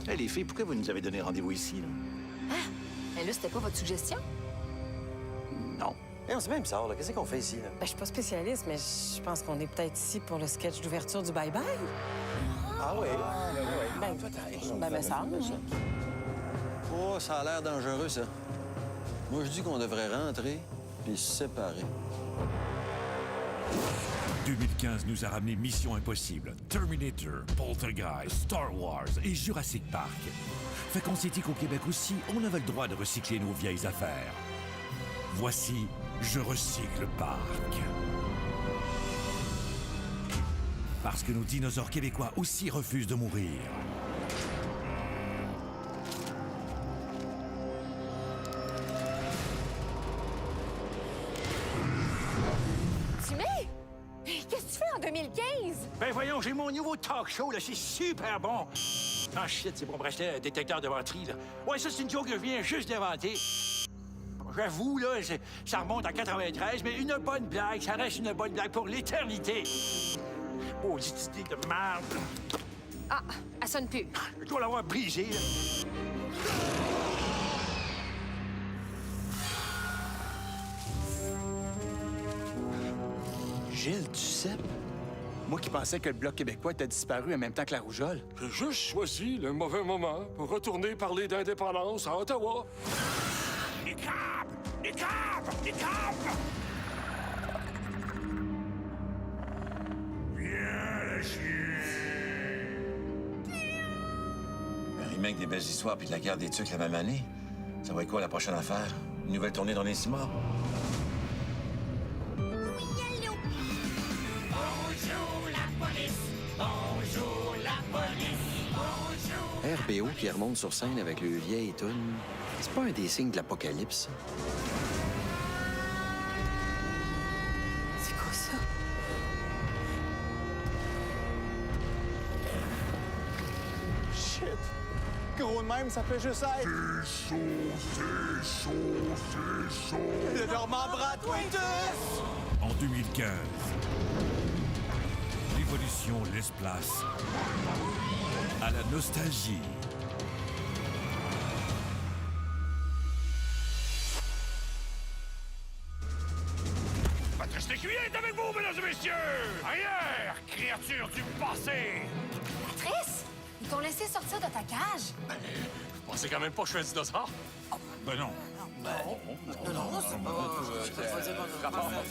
Hey, les filles, pourquoi vous nous avez donné rendez-vous ici, là? Mais là, c'était pas votre suggestion? Non. Hey, on s'est bien bizarre, là. Qu'est-ce qu'on fait ici, là? Ben, je suis pas spécialiste, mais je pense qu'on est peut-être ici pour le sketch d'ouverture du Bye Bye. Ah oui? Ben, peut-être. Ben, me semble. Oh, ça a l'air dangereux, ça. Moi, je dis qu'on devrait rentrer puis se séparer. 2015 nous a ramené Mission Impossible, Terminator, Poltergeist, Star Wars et Jurassic Park. Fait qu'on s'est dit qu'au Québec aussi, on avait le droit de recycler nos vieilles affaires. Voici Je recycle Parc. Parce que nos dinosaures québécois aussi refusent de mourir. Qu'est-ce que tu fais en 2015? Ben voyons, j'ai mon nouveau talk show, là, c'est super bon. Ah shit, c'est pour me racheter un détecteur de menterie, là. Ouais, ça, c'est une joke que je viens juste d'inventer. J'avoue, là, ça remonte à 93, mais une bonne blague, ça reste une bonne blague pour l'éternité. Oh, cette idée de merde. Ah, elle sonne plus. Je dois l'avoir brisée, là. Gilles Duceppe? Moi qui pensais que le Bloc québécois était disparu en même temps que la rougeole. J'ai juste choisi le mauvais moment pour retourner parler d'indépendance à Ottawa. Les crabes! Les crabes! Les crabes! Viens, le chien! Un remake des belles histoires puis de la guerre des Tucs la même année. Ça va être quoi la prochaine affaire? Une nouvelle tournée dans les cimas? RBO qui remonte sur scène avec le vieil tune, c'est pas un des signes de l'apocalypse, ça? C'est quoi ça? Shit! Gros de même, ça peut juste être... C'est chaud. Le Normand-Brat Twintus! En 2015, l'évolution laisse place à la nostalgie. Patrice Lécuyer est avec vous, mesdames et messieurs! Arrière, créature du passé! Patrice, ils t'ont laissé sortir de ta cage. Je pensais quand même pas que je suis un dinosaure. Ben non. Non, c'est pas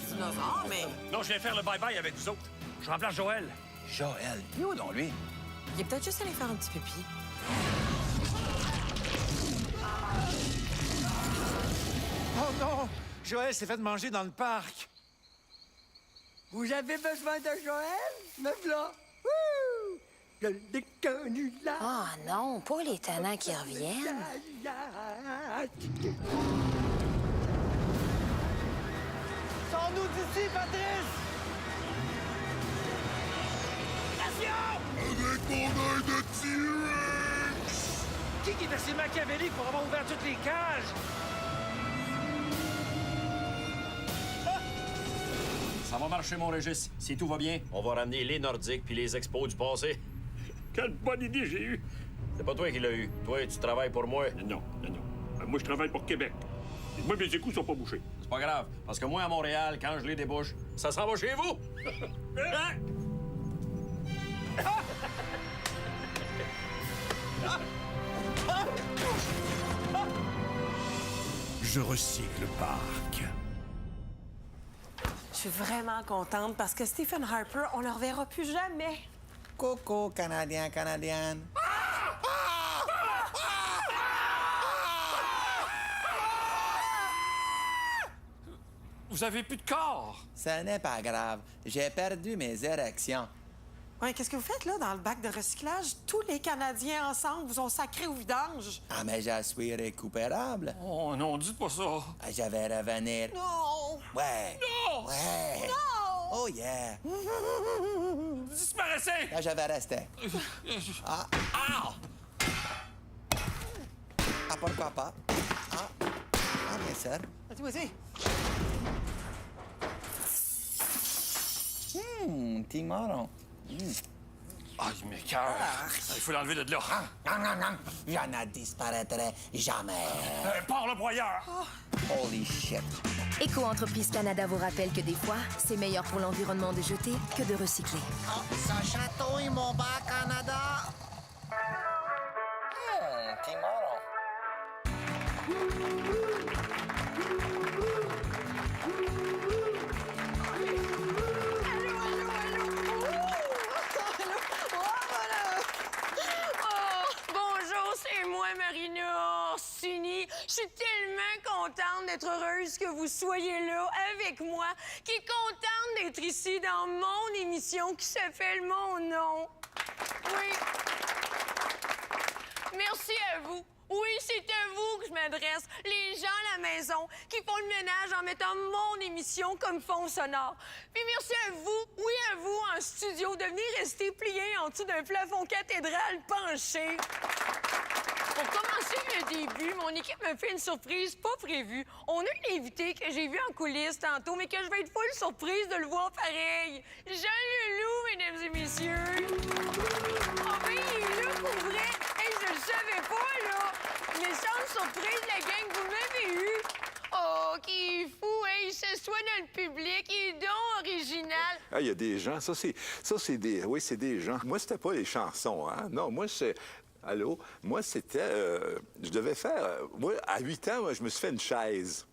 dinosaure, mais Non, je viens faire le bye-bye avec vous autres. Je remplace Joël. Joël, il est où donc, lui? il est peut-être juste allé faire un petit pipi. Oh non! Joël s'est fait manger dans le parc. Vous avez besoin de Joël? Me v'là! Wouh! Je l'ai connu là! Ah non, pas les tannants qui reviennent. Sors-nous d'ici, Patrice! Avec mon œil de T-Rex! Qui est assez machiavélique pour avoir ouvert toutes les cages? Ça va marcher, mon Régis. Si tout va bien, on va ramener les Nordiques puis les expos du passé. Quelle bonne idée j'ai eue! C'est pas toi qui l'as eu. Toi, tu travailles pour moi. Non. Moi, je travaille pour Québec. Et moi, mes écoutes sont pas bouchés. C'est pas grave, parce que moi, à Montréal, quand je les débouche, ça s'en va chez vous. Hein? Je recycle Parc. Je suis vraiment contente parce que Stephen Harper, on le reverra plus jamais. Coco, Canadien, Canadienne. Vous avez plus de corps! Ce n'est pas grave. J'ai perdu mes érections. Ouais, qu'est-ce que vous faites là dans le bac de recyclage? Tous les Canadiens ensemble vous ont sacré au vidange. Ah, mais je suis récupérable. Oh non, dites pas ça! Ah, je vais revenir. Non! Ouais. Non! Ouais. Non! Oh, yeah. Vous disparaissez! Là, je vais rester. Ah. Ah! Ah, pourquoi pas? Ah. Ah, bien sûr. Vas-y. Petit marron. Ah, il m'écoeure. Il faut l'enlever de là. Je ne disparaîtrai jamais. Pars le broyeur! Holy shit. Éco-entreprise Canada vous rappelle que des fois, c'est meilleur pour l'environnement de jeter que de recycler. Oh, ça chatouille mon bas, Canada. T'es mort. Bonjour, c'est moi, Marina Orsini. Je suis tellement contente d'être heureuse que vous soyez là avec moi, qui est contente d'être ici dans mon émission qui s'appelle Mon nom. Oui. Merci à vous. Oui, c'est à vous que je m'adresse, les gens à la maison qui font le ménage en mettant mon émission comme fond sonore. Puis merci à vous, oui à vous, en studio, de venir rester plié en dessous d'un plafond cathédral penché. Pour commencer le début, mon équipe me fait une surprise pas prévue. On a un invité que j'ai vu en coulisses tantôt, mais que je vais être full surprise de le voir pareil. Jean Leloup, mesdames et messieurs. Oh ben, il est là pour vrai. Hey, je le savais pas, là. Méchante surprise, la gang, vous m'avez eu. Oh, qui est fou, hey, il s'assoit dans le public, il est donc original. Ah, il y a des gens, ça c'est des... Oui, c'est des gens. Moi, c'était pas les chansons, hein. Non, moi, c'est... Allô? Moi, c'était... je devais faire... moi, à 8 ans, moi, je me suis fait une chaise.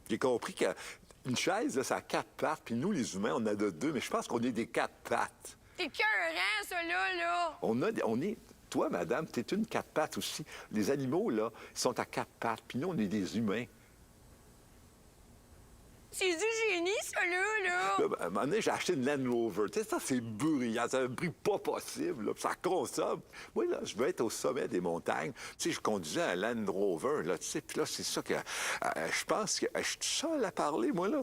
J'ai compris qu'une chaise, là, ça a 4 pattes, puis nous, les humains, on en a 2, mais je pense qu'on est des 4 pattes. C'est écœurant, ça, là. On est... Toi, madame, t'es une 4 pattes aussi. Les animaux, là, ils sont à 4 pattes, puis nous, on est des humains. C'est du génie, ça, là. Là, à un moment donné, j'ai acheté une Land Rover. Tu sais, ça, c'est bruyant. Ça a un bruit pas possible, là, puis ça consomme. Moi, là, je veux être au sommet des montagnes. Tu sais, je conduisais un Land Rover, là, tu sais, puis là, c'est ça que... je pense que je suis tout seul à parler, moi, là.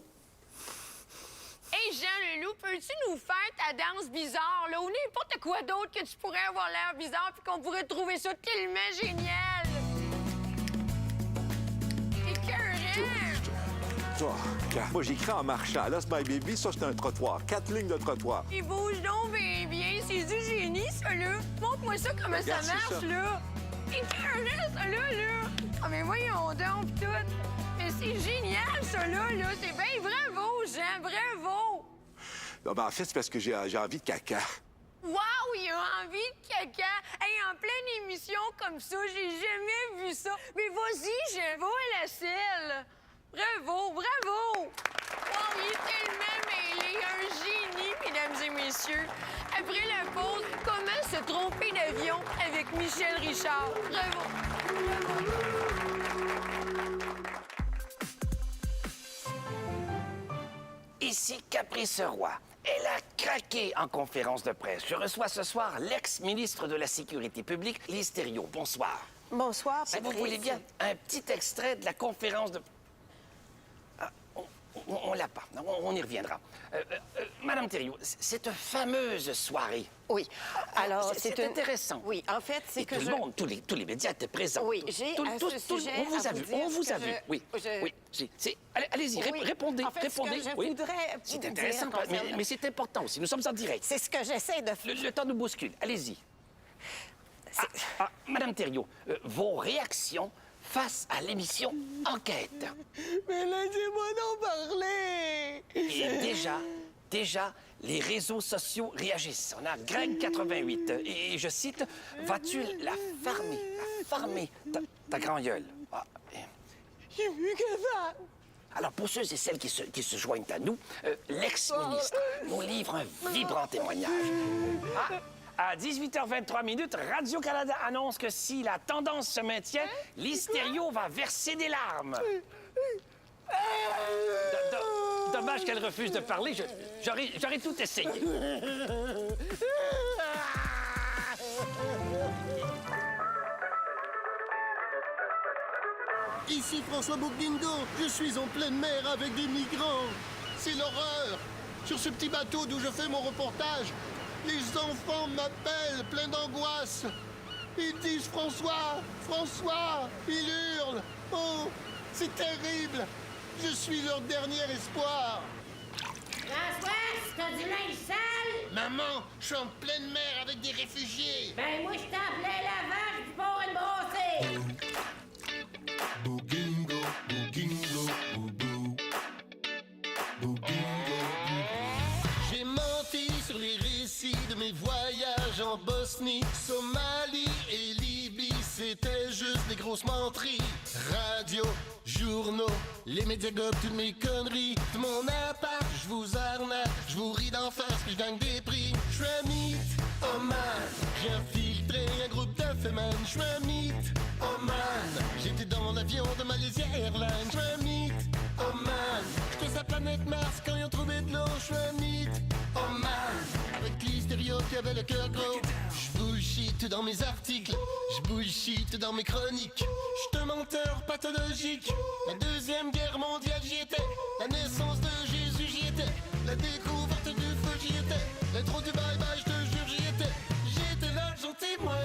Hey, Jean Leloup, peux-tu nous faire ta danse bizarre, là, ou n'importe quoi d'autre que tu pourrais avoir l'air bizarre puis qu'on pourrait trouver ça tellement génial? C'est écœurant! Moi, j'écris en marchant. Là, c'est My Baby, ça, c'est un trottoir. 4 lignes de trottoir. Il bouge donc bien. C'est du génie, ça, là. Montre-moi ça, comment Regarde, ça marche, ça. là. C'est écœurant, ça, là. Ah, mais voyons donc, pis tout. Mais c'est génial, ça, là. C'est bien bravo, Jean, bravo. Non, ben, en fait, c'est parce que j'ai envie de caca. Wow, il a envie de caca. Hey, en pleine émission comme ça, j'ai jamais vu ça. Mais vas-y, Jean, va à la selle. Bravo. Wow, il est tellement mêlé. Un génie, mesdames et messieurs. Après la pause, comment se tromper d'avion avec Michel Richard. Bravo. Ici Caprice Roy. Elle a craqué en conférence de presse. Je reçois ce soir l'ex-ministre de la Sécurité publique, Lise Thériault. Bonsoir. Bonsoir, Si vous voulez bien, un petit extrait de la conférence de... Ah, on l'a pas. On y reviendra. Madame Thériault, cette fameuse soirée... Oui. Alors, c'est intéressant. Oui, en fait, c'est que tout le monde, tous les médias étaient présents. Oui, j'ai sujet on vous a vu, on vous a vu. Oui, oui. Allez-y, Oui. répondez, En fait, répondez. ce que je Oui. voudrais C'est vous intéressant, dire mais c'est important aussi. Nous sommes en direct. C'est ce que j'essaie de faire. Le temps nous bouscule. Allez-y. Madame Thériault, vos réactions face à l'émission Enquête. Mais laissez-moi en parler! Et déjà, les réseaux sociaux réagissent. On a Greg88, et je cite, « Vas-tu la farmer, ta grand-gueule? » J'ai plus que ça! Alors, pour ceux et celles qui se joignent à nous, l'ex-ministre nous livre un vibrant témoignage. À 18h23, Radio-Canada annonce que si la tendance se maintient, Lise Thériault va verser des larmes. Dommage qu'elle refuse de parler. J'aurais tout essayé. Ici François Bouglindo, je suis en pleine mer avec des migrants. C'est l'horreur. Sur ce petit bateau d'où je fais mon reportage, les enfants m'appellent plein d'angoisse. Ils disent François, François, ils hurlent. Oh, c'est terrible. Je suis leur dernier espoir. François! t'as du linge sale? Maman, je suis en pleine mer avec des réfugiés. Ben, moi, je t'en plein lavage du port une brossée. Bougingo, bougingo, boubou. Bougingo, j'ai menti sur les récits de mes voyages en Bosnie, Somalie et Libye. C'était juste des grosses menteries. Radio, journaux, les médias gobent toutes mes conneries. De mon appart, je vous arnaque, je vous ris d'en face, puis je gagne des prix. Je suis un mythe, oh man, j'ai infiltré un groupe de femmes. Je suis un mythe, oh man, j'étais dans l'avion de Malaysia Airlines. Je suis un mythe, oh man, j'étais sur la planète Mars quand ils ont trouvé de l'eau. Je suis un mythe, oh man, avec l'hystério qui avait le cœur gros. Je bullshit dans mes articles, je bullshit dans mes chroniques. Je suis un menteur pathologique. La Deuxième Guerre mondiale, j'y étais. La naissance de Jésus, j'y étais. La découverte du feu, j'y étais. L'intro du bye-bye, je te jure, j'y étais. J'étais là, j'en témoigne.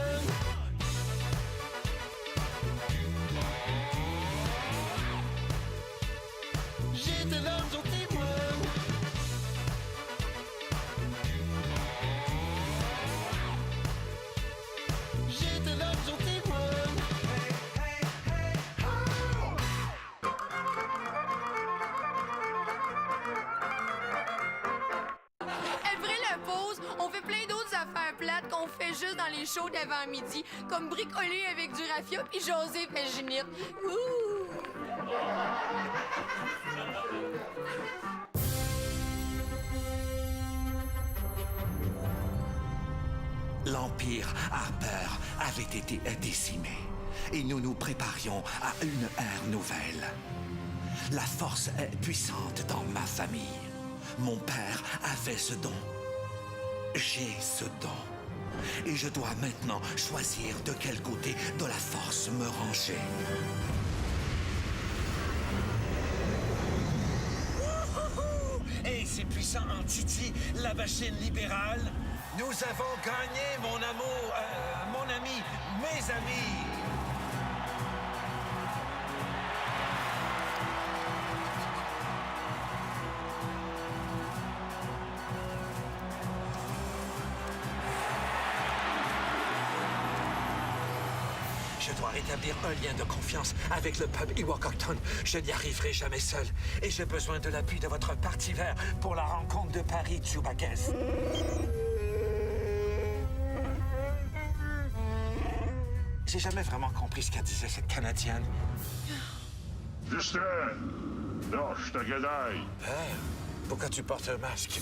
J'étais là, j'en témoigne. J'étais là, j'en témoigne. Après la pause, on fait plein d'autres affaires plates qu'on fait juste dans les shows d'avant-midi, comme bricoler avec du raffia puis jaser paginite. Ouh! L'Empire Harper avait été décimé et nous nous préparions à une ère nouvelle. La force est puissante dans ma famille. Mon père avait ce don. J'ai ce don. Et je dois maintenant choisir de quel côté de la force me ranger. Hey, c'est puissant en Titi, la machine libérale. Nous avons gagné, mon amour, mon ami, mes amis. Je dois rétablir un lien de confiance avec le peuple Iwakakton. Je n'y arriverai jamais seul. Et j'ai besoin de l'appui de votre parti vert pour la rencontre de Paris Tsubakès. J'ai jamais vraiment compris ce qu'elle disait, cette Canadienne. Justin! Lâche ta gueule. Père, pourquoi tu portes un masque?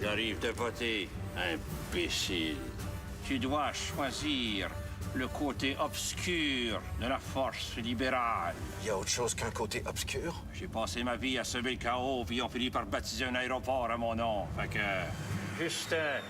J'arrive de voter, imbécile. Tu dois choisir le côté obscur de la force libérale. Il y a autre chose qu'un côté obscur? J'ai passé ma vie à semer le chaos, puis ils ont fini par baptiser un aéroport à mon nom. Fait que... Justin,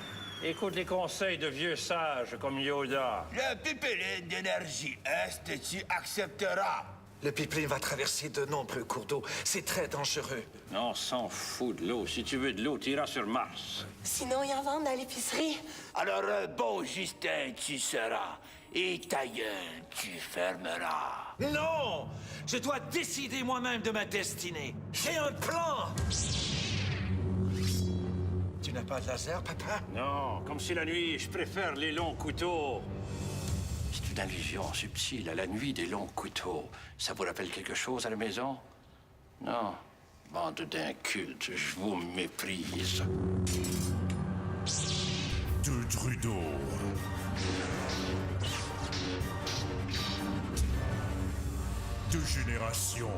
écoute les conseils de vieux sages comme Yoda. Le pipeline d'énergie Est, tu accepteras. Le pipeline va traverser de nombreux cours d'eau. C'est très dangereux. On s'en fout de l'eau. Si tu veux de l'eau, tu iras sur Mars. Sinon, ils en vendent à l'épicerie. Alors, bon Justin, tu seras. Et ta gueule, tu fermeras. Non! Je dois décider moi-même de ma destinée. J'ai un plan! Tu n'as pas de laser, papa? Non, comme si la nuit, je préfère les longs couteaux. C'est une allusion subtile à la nuit des longs couteaux. Ça vous rappelle quelque chose à la maison? Non. Bande d'incultes, je vous méprise. De Trudeau. De génération.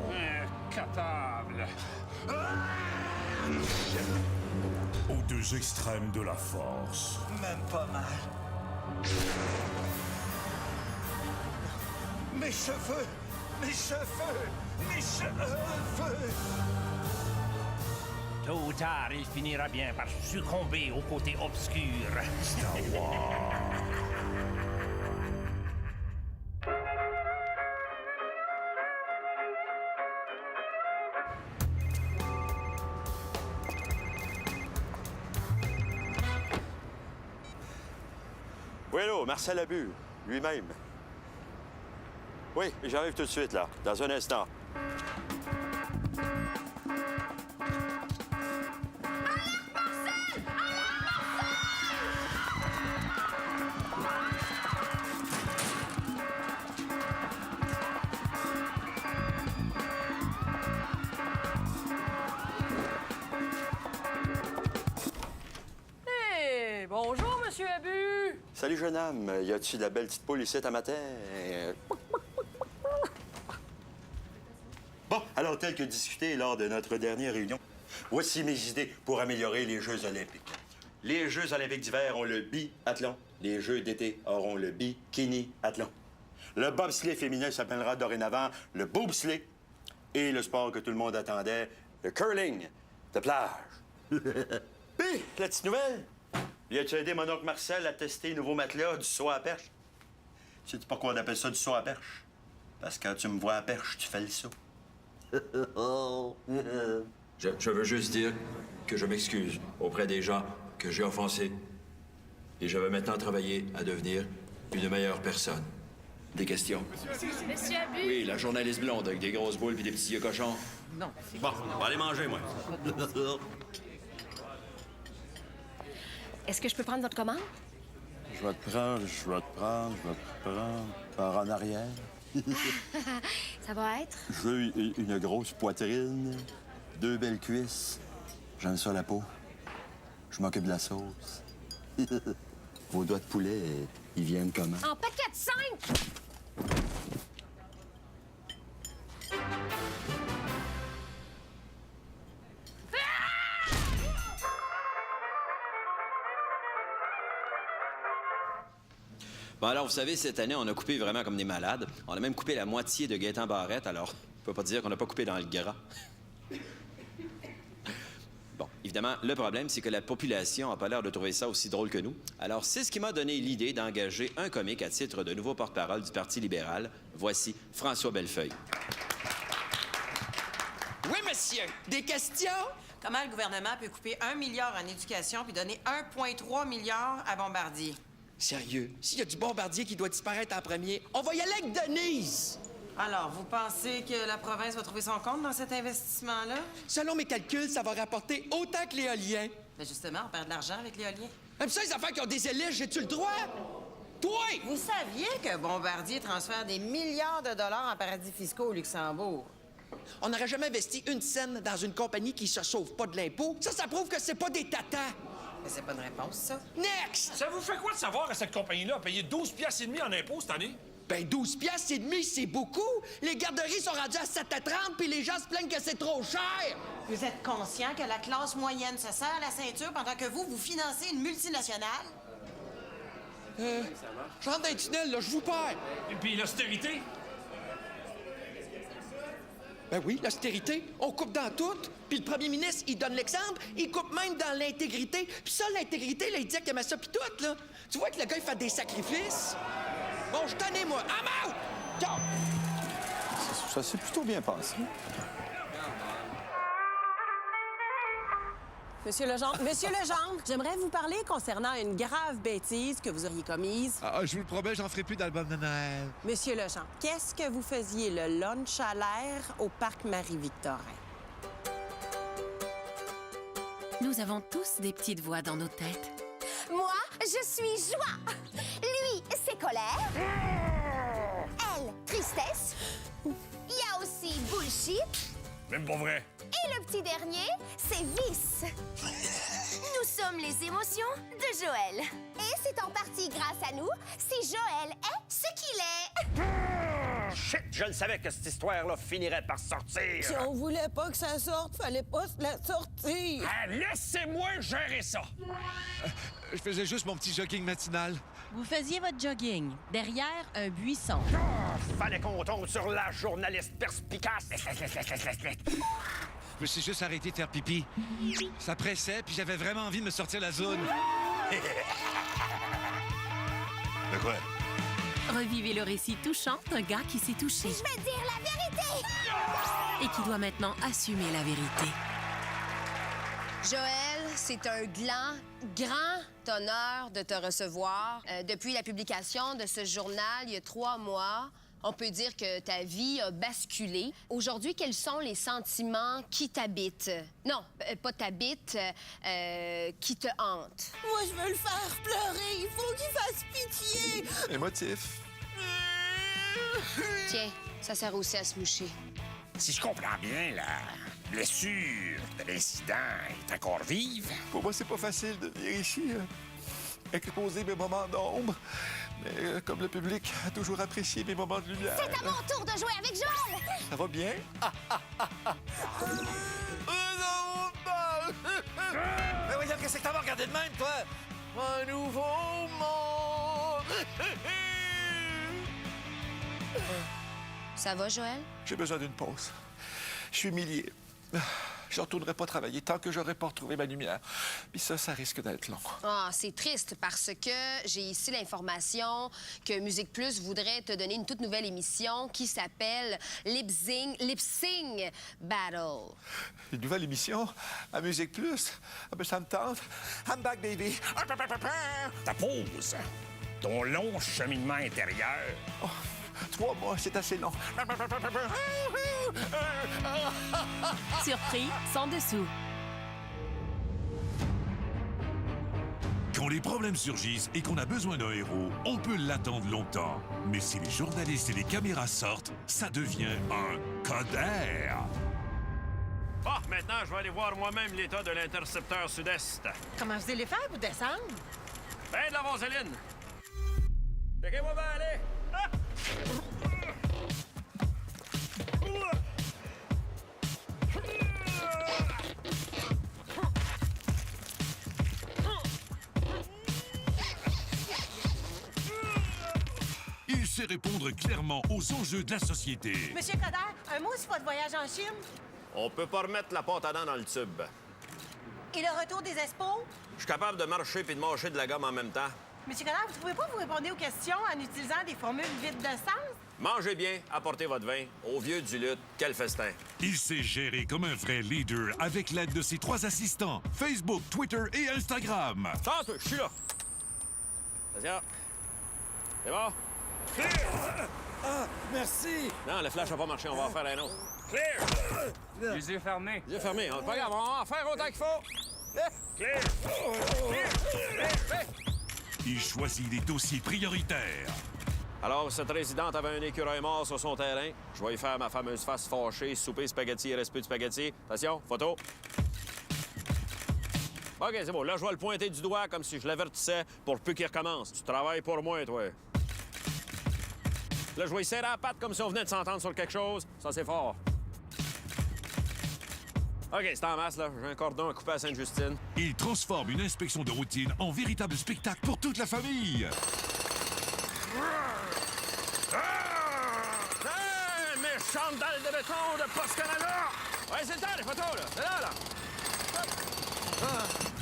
Capable. Aux deux extrêmes de la force. Même pas mal. Mes cheveux! Mes cheveux! Mes cheveux! Tôt ou tard, il finira bien par succomber au côté obscur. Star Wars. Oui, allô, Marcel Abu, lui-même. Oui, j'arrive tout de suite, là, dans un instant. Alerte Salut, jeune homme. Y a-tu de la belle petite poule ici à matin? Bon, alors, tel que discuté lors de notre dernière réunion, voici mes idées pour améliorer les Jeux olympiques. Les Jeux olympiques d'hiver ont le biathlon. Les Jeux d'été auront le bikini-athlon. Le bobsleigh féminin s'appellera dorénavant le bobsleigh. Et le sport que tout le monde attendait, le curling de plage. Puis, la petite nouvelle, viens-tu aider mon oncle Marcel à tester le nouveau matelas du saut à perche? Sais-tu pourquoi on appelle ça du saut à perche? Parce que quand tu me vois à perche, tu fais le saut. Je veux juste dire que je m'excuse auprès des gens que j'ai offensés. Et je veux maintenant travailler à devenir une meilleure personne. Des questions? Monsieur Abu! Oui, la journaliste blonde avec des grosses boules puis des petits yeux cochons. Non. Bon, on va aller manger, moi. Est-ce que je peux prendre votre commande? Je vais te prendre par en arrière. Ça va être? Je veux une grosse poitrine, 2 belles cuisses. J'aime ça, la peau. Je m'occupe de la sauce. Vos doigts de poulet, ils viennent comment? En paquet de 5! Bon, alors, vous savez, cette année, on a coupé vraiment comme des malades. On a même coupé la moitié de Gaétan Barrette, alors on peut pas dire qu'on n'a pas coupé dans le gras. Bon, évidemment, le problème, c'est que la population n'a pas l'air de trouver ça aussi drôle que nous. Alors, c'est ce qui m'a donné l'idée d'engager un comique à titre de nouveau porte-parole du Parti libéral. Voici François Bellefeuille. Oui, monsieur. Des questions? Comment le gouvernement peut couper 1 milliard en éducation puis donner 1,3 milliard à Bombardier? Sérieux, s'il y a du Bombardier qui doit disparaître en premier, on va y aller avec Denise! Alors, vous pensez que la province va trouver son compte dans cet investissement-là? Selon mes calculs, ça va rapporter autant que l'éolien. Mais justement, on perd de l'argent avec l'éolien. Même ça, les affaires qui ont des hélices, j'ai-tu le droit? Toi! Vous saviez que Bombardier transfère des milliards de dollars en paradis fiscaux au Luxembourg? On n'aurait jamais investi une scène dans une compagnie qui se sauve pas de l'impôt. Ça prouve que c'est pas des tatas. Mais c'est pas une réponse, ça. Next! Ça vous fait quoi de savoir que cette compagnie-là a payé 12 piastres et demi en impôts cette année? Ben 12 piastres et demi, c'est beaucoup. Les garderies sont rendues à 7,30 puis les gens se plaignent que c'est trop cher. Vous êtes conscient que la classe moyenne se serre la ceinture pendant que vous financez une multinationale? Je rentre dans un tunnel, là, je vous perds. Et puis l'austérité? Ben oui, l'austérité, on coupe dans tout. Puis le premier ministre, il donne l'exemple, il coupe même dans l'intégrité. Puis ça, l'intégrité, là, il dit qu'il aimait ça, puis tout, là. Tu vois que le gars, il fait des sacrifices? Bon, je t'en ai, moi. I'm out! Ciao! Ça s'est plutôt bien passé. Monsieur Legendre, j'aimerais vous parler concernant une grave bêtise que vous auriez commise. Ah, je vous le promets, j'en ferai plus d'album de Noël. Monsieur Legendre, qu'est-ce que vous faisiez le lunch à l'air au parc Marie-Victorin? Nous avons tous des petites voix dans nos têtes. Moi, je suis joie. Lui, c'est colère. Elle, tristesse. Il y a aussi bullshit. Même pas vrai. Et le petit dernier, c'est vice. Nous sommes les émotions de Joël. Et c'est en partie grâce à nous si Joël est ce qu'il est. Shit, je le savais que cette histoire-là finirait par sortir. Si on voulait pas que ça sorte, fallait pas se la sortir. Ah, laissez-moi gérer ça. Je faisais juste mon petit jogging matinal. Vous faisiez votre jogging derrière un buisson. Fallait qu'on tombe sur la journaliste perspicace. Je me suis juste arrêté de faire pipi. Ça pressait, puis j'avais vraiment envie de me sortir de la zone. De quoi? Revivez le récit touchant d'un gars qui s'est touché Je vais dire la vérité. et qui doit maintenant assumer la vérité. Joël, c'est un grand honneur de te recevoir. Depuis la publication de ce journal, il y a 3 mois, on peut dire que ta vie a basculé. Aujourd'hui, quels sont les sentiments qui t'habitent? Non, pas t'habitent, qui te hantent. Moi, je veux le faire pleurer. Il faut qu'il fasse pitié. Émotif. Tiens, ça sert aussi à se moucher. Si je comprends bien, la blessure de l'incident est encore vive. Pour moi, c'est pas facile de venir ici. exposer mes moments d'ombre. Mais comme le public a toujours apprécié mes moments de lumière... C'est à mon tour de jouer avec Joël! Ça va bien? Mais voyons, qu'est-ce que t'as regardé de même, toi? Un nouveau monde! Ça va, Joël? J'ai besoin d'une pause. Je suis humilié. Je ne retournerai pas travailler tant que j'aurai pas retrouvé ma lumière. Puis ça risque d'être long. Ah, c'est triste parce que j'ai ici l'information que Musique Plus voudrait te donner une toute nouvelle émission qui s'appelle Lip Sing Battle. Une nouvelle émission à Musique Plus? Ah ben ça me tente. I'm back, baby. Ta pause. Ton long cheminement intérieur. 3 mois, c'est assez long. Surpris, sans dessous. Quand les problèmes surgissent et qu'on a besoin d'un héros, on peut l'attendre longtemps. Mais si les journalistes et les caméras sortent, ça devient un Coder. Bon, maintenant, je vais aller voir moi-même l'état de l'intercepteur sud-est. Comment vous allez faire pour descendre? Ben de la vaseline. Checkez-moi bien, allez. Ah! Il sait répondre clairement aux enjeux de la société. Monsieur Coder, un mot sur votre voyage en Chine? On peut pas remettre la pâte à dents dans le tube. Et le retour des expos? Je suis capable de marcher puis de mâcher de la gomme en même temps. Monsieur Coder, vous ne pouvez pas vous répondre aux questions en utilisant des formules vides de sens? Mangez bien, apportez votre vin. Au vieux du lutte, quel festin. Il sait gérer comme un vrai leader avec l'aide de ses 3 assistants, Facebook, Twitter et Instagram. Sors, je suis là. Vas-y. C'est bon? Clear! Ah, merci! Non, le flash n'a pas marché, on va en faire un autre. Clear! Les yeux fermés. Les yeux fermés, pas grave, on va en faire autant qu'il faut. Clear! Il choisit des dossiers prioritaires. Alors, cette résidente avait un écureuil mort sur son terrain. Je vais y faire ma fameuse face fâchée, souper, spaghetti, il reste plus de spaghetti. Attention, photo. OK, c'est bon. Là, je vais le pointer du doigt comme si je l'avertissais pour peu qu'il recommence. Tu travailles pour moi, toi. Là, je vais y serrer la patte comme si on venait de s'entendre sur quelque chose. Ça, c'est fort. OK, c'est en masse, là. J'ai un cordon à couper à Sainte-Justine. Il transforme une inspection de routine en véritable spectacle pour toute la famille. Hey, méchante dalle de béton de Post Canada! Ouais, c'est le temps, les photos, là. C'est là.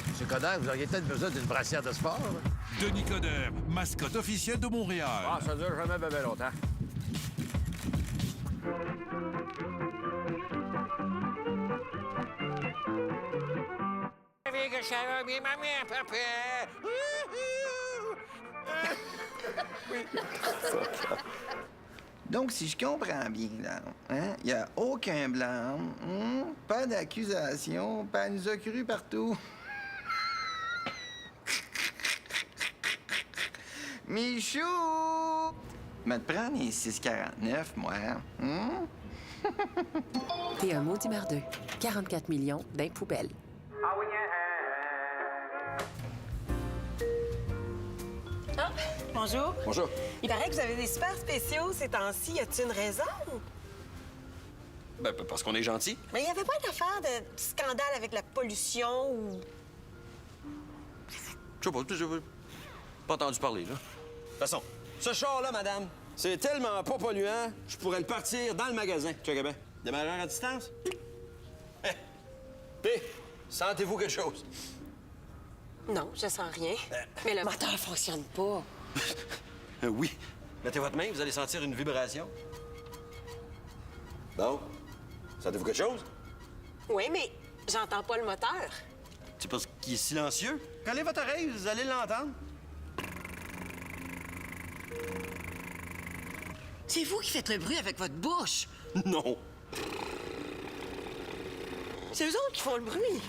Monsieur Coder, vous auriez peut-être besoin d'une brassière de sport. Là. Denis Coder, mascotte officielle de Montréal. Ah, ça dure jamais bébé longtemps. Que ça va bien, maman, papa. Donc, si je comprends bien, là, il n'y a aucun blanc, pas d'accusation, pas nous a cru partout. Michou! Me te prendre les 6,49, moi, T'es un maudit merdeux. 44 millions d'un poubelle. Ah, bonjour. Bonjour. Il paraît que vous avez des super spéciaux ces temps-ci. Y a-t-il une raison? Ben, parce qu'on est gentil. Mais il n'y avait pas d'affaire de scandale avec la pollution ou... Je sais pas, j'ai pas entendu parler, là. De toute façon, ce char-là, madame, c'est tellement pas polluant, je pourrais le partir dans le magasin. Checkez bien. Démarreur à distance? P, sentez-vous quelque chose? Non, je sens rien. Mais le moteur fonctionne pas. Oui. Mettez votre main, vous allez sentir une vibration. Bon. Sentez-vous quelque chose? Oui, mais j'entends pas le moteur. C'est parce qu'il est silencieux. Collez votre oreille, vous allez l'entendre. C'est vous qui faites le bruit avec votre bouche. Non. C'est eux autres qui font le bruit.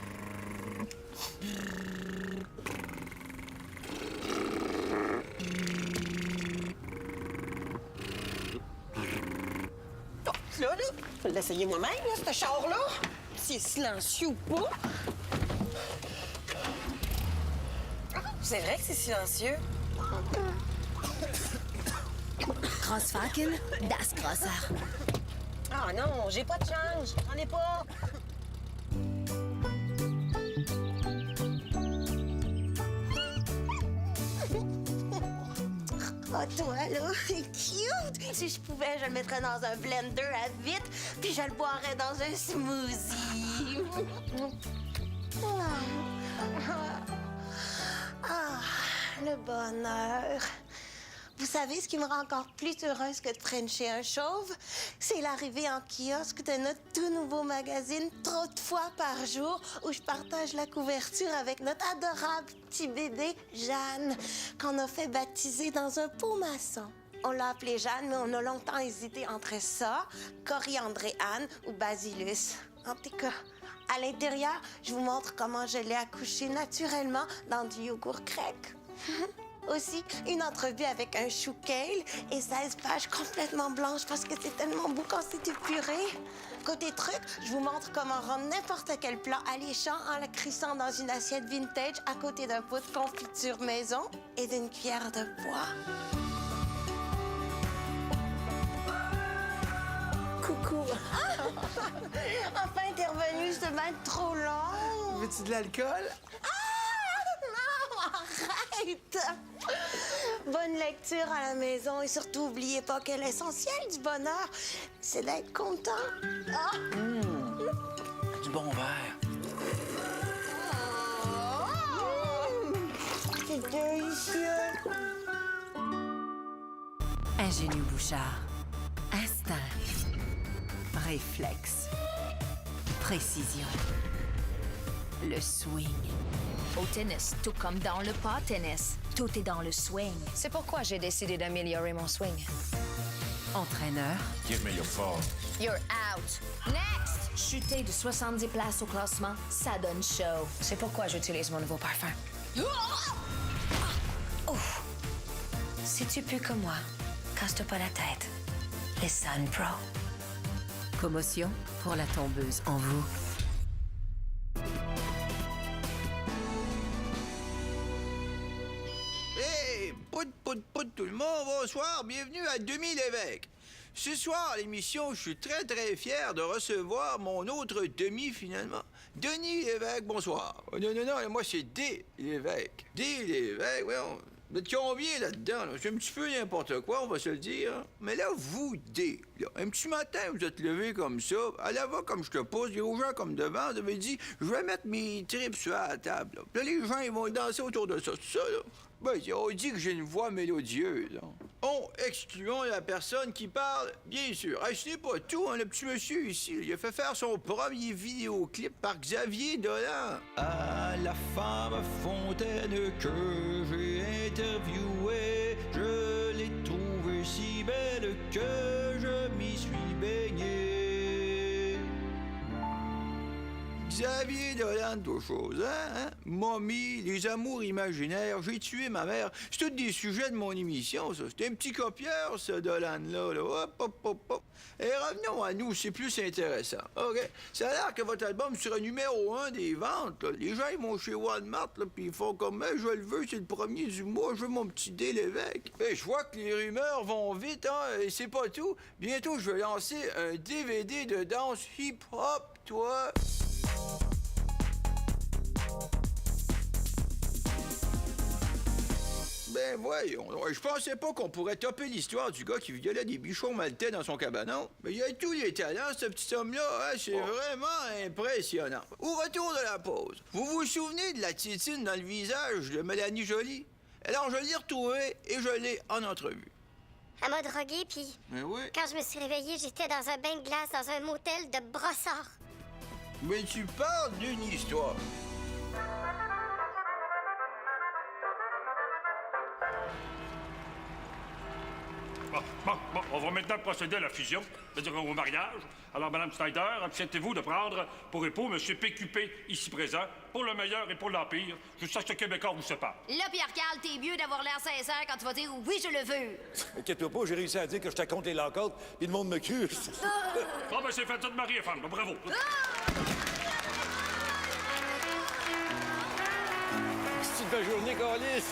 Oh, là, je vais l'essayer moi-même, là, ce char-là. S'il est silencieux ou pas. Ah, C'est vrai que c'est silencieux. Grossfaken, das Grosser. Ah non, j'ai pas de change. J'en ai pas. Oh, toi, là, cute! Si je pouvais, je le mettrais dans un blender à vite, puis je le boirais dans un smoothie. Ah, le bonheur. Vous savez ce qui me rend encore plus heureuse que de frencher un chauve? C'est l'arrivée en kiosque de notre tout nouveau magazine Trop de fois par jour, où je partage la couverture avec notre adorable petit bébé Jeanne, qu'on a fait baptiser dans un pot maçon. On l'a appelée Jeanne, mais on a longtemps hésité entre ça, Coriandre Anne ou Basilus. En tout cas, à l'intérieur, je vous montre comment je l'ai accouché naturellement dans du yogourt grec. Aussi, une entrevue avec un chou kale et 16 pages complètement blanches parce que c'est tellement beau quand c'est épuré. Côté truc, je vous montre comment rendre n'importe quel plat alléchant en le crissant dans une assiette vintage à côté d'un pot de confiture maison et d'une cuillère de bois. Coucou. Enfin, t'es revenue, ce bain trop long. Veux-tu de l'alcool? Arrête! Bonne lecture à la maison et surtout, oubliez pas que l'essentiel du bonheur, c'est d'être content. Ah. Du bon verre. C'est délicieux. Ingénieux Bouchard. Instinct. Réflexe. Précision. Le swing. Au tennis, tout comme dans le pas tennis, tout est dans le swing. C'est pourquoi j'ai décidé d'améliorer mon swing. Entraîneur. Give me your phone. You're out. Next! Chuter de 70 places au classement, ça donne chaud. C'est pourquoi j'utilise mon nouveau parfum. Ouf! Si tu pues comme moi, casse-toi pas la tête. Les Sun Pro. Commotion pour la tombeuse en vous. Pout tout le monde, bonsoir, bienvenue à 2000 évêques. Ce soir à l'émission, je suis très fier de recevoir mon autre demi finalement. Denis Lévesque, bonsoir. Oh, non, moi c'est D. Lévesque. D. Lévesque, voyons. Vous êtes combien là-dedans? Là? C'est un petit peu n'importe quoi, on va se le dire. Hein? Mais là, vous, D, là, un petit matin, vous êtes levé comme ça, à la va comme je te pose, les gens comme devant, vous avez dit, je vais mettre mes tripes sur la table. Là, puis là les gens, ils vont danser autour de ça. C'est ça, là? Ben, on dit que j'ai une voix mélodieuse. Hein. On excluons la personne qui parle, bien sûr. Ah, ce n'est pas tout, hein, le petit monsieur ici, il a fait faire son premier vidéoclip par Xavier Dolan. À la femme fontaine que j'ai interviewée, je l'ai trouvée si belle que je m'y suis baigné. Xavier Dolan, deux choses, hein? Mommy, les amours imaginaires, j'ai tué ma mère. C'est tous des sujets de mon émission, ça. C'est un petit copieur, ce Dolan-là. Là. Hop. Et revenons à nous, c'est plus intéressant. OK? Ça a l'air que votre album sera numéro 1 des ventes. Là. Les gens, ils vont chez Walmart, puis ils font comme « Je le veux, c'est le premier du mois, je veux mon petit D. Lévesque. » Et je vois que les rumeurs vont vite, hein? Et c'est pas tout. Bientôt, je vais lancer un DVD de danse hip-hop, toi. Ben voyons, je pensais pas qu'on pourrait topper l'histoire du gars qui violait des bichons maltais dans son cabanon. Mais il a tous les talents, ce petit homme-là, hein? C'est vraiment impressionnant. Au retour de la pause, vous vous souvenez de la tétine dans le visage de Mélanie Joly? Alors je l'ai retrouvée et je l'ai en entrevue. Elle m'a drogué, puis Mais oui. quand je me suis réveillée, j'étais dans un bain de glace dans un motel de Brossard. Mais tu parles d'une histoire. Bon, on va maintenant procéder à la fusion, c'est-à-dire au mariage. Alors, Mme Snyder, acceptez-vous de prendre pour époux M. PQP, ici présent, pour le meilleur et pour l'Empire, jusqu'à ce que Québécois vous sépare. Là, Pierre-Carl, t'es mieux d'avoir l'air sincère quand tu vas dire « Oui, je le veux ». Inquiète-toi pas, j'ai réussi à dire que je compte les lockouts, puis le monde me crut. Bon, ben c'est fait de mari et femme, bravo. une belle journée, Calis.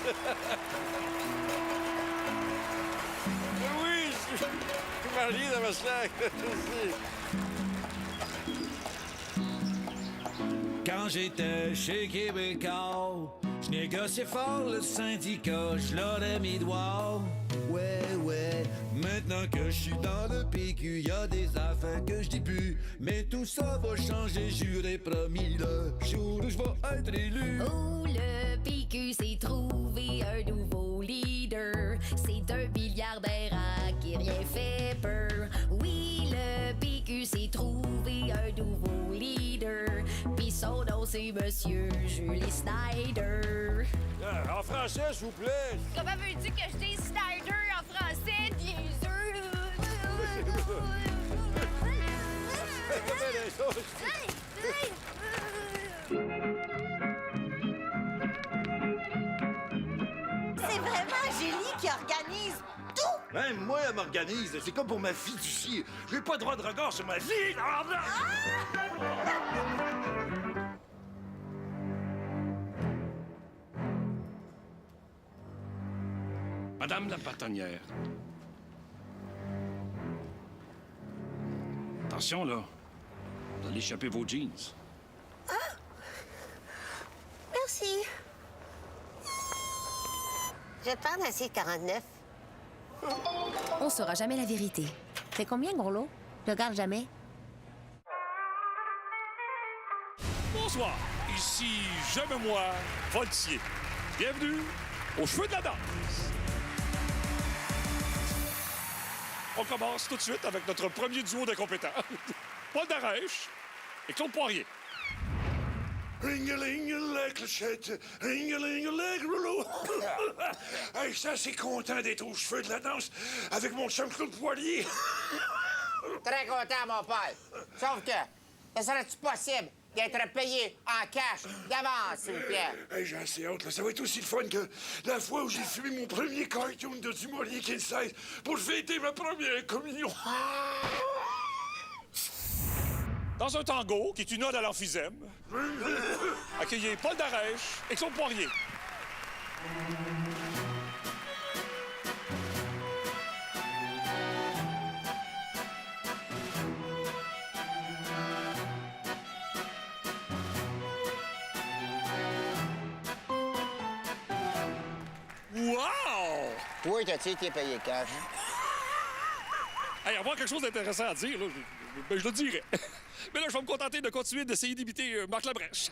Oui, je suis marié dans ma slack. Quand j'étais chez Québécois, je négociais fort le syndicat, je l'aurais mis droit. Ouais, maintenant que je suis dans le PQ, y a des affaires que je dis plus. Mais tout ça va changer, juré promis, le jour où je vais être élu. Oh, le PQ s'est trouvé un nouveau leader. C'est un milliardaire à qui rien fait peur. Oui, le PQ s'est trouvé un nouveau leader. Puis son nom, c'est Monsieur Julie Snyder. En français, s'il vous plaît. Comment veux-tu que je dise Snyder en français, niaiseux? C'est vraiment Julie qui organise tout! Même moi, elle m'organise. C'est comme pour ma fiducie. J'ai pas droit de regard sur ma vie. Madame la bâtonnière. Attention, là. Vous allez échapper vos jeans. Merci. Je prends un 6,49. On saura jamais la vérité. C'est combien, gros lot? Je regarde jamais. Bonsoir. Ici, J'aime moi, Voltier. Bienvenue aux Cheveux de la danse. On commence tout de suite avec notre premier duo d'incompétents. Paul Darèche et Claude Poirier. Ring-a-ling, la clochette, ring-a-ling, le rouleau. Hey, je suis assez content d'être aux Cheveux de la danse avec mon chum Claude Poirier. Très content, mon Paul. Sauf que, serait-tu possible d'être payé en cash d'avance, s'il vous plaît? Hey, j'ai assez hâte, là. Ça va être aussi le fun que la fois où j'ai fumé mon premier cartoon de Dumouriez King Size pour fêter ma première communion. Dans un tango, qui est une ode à l'emphysème, accueillez Paul Darèche et Claude Poirier. Wow! Toi, t'as-tu été payé cash? Hey, avoir quelque chose d'intéressant à dire, là, je le dirais. Mais là, je vais me contenter de continuer d'essayer d'imiter Marc Labrèche.